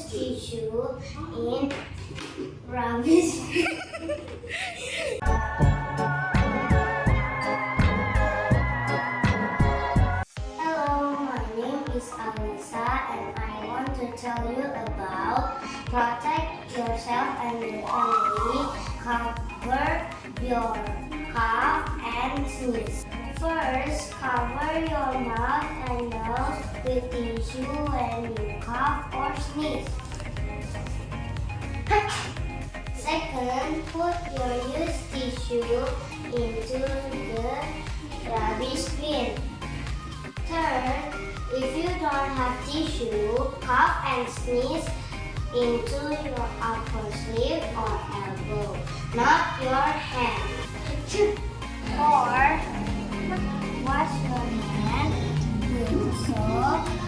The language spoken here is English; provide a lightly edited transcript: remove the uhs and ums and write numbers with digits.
tissue in rubbish. Hello, my name is Alisha and I want to tell you about protect yourself and your family. Cover your cough and sneeze. First, cover your mouth and nose with tissue when you cough or sneeze. Second, put your used tissue into the rubbish bin. Third, if you don't have tissue, cough and sneeze into your upper sleeve or elbow, not your hand. Four, wash your hands with soap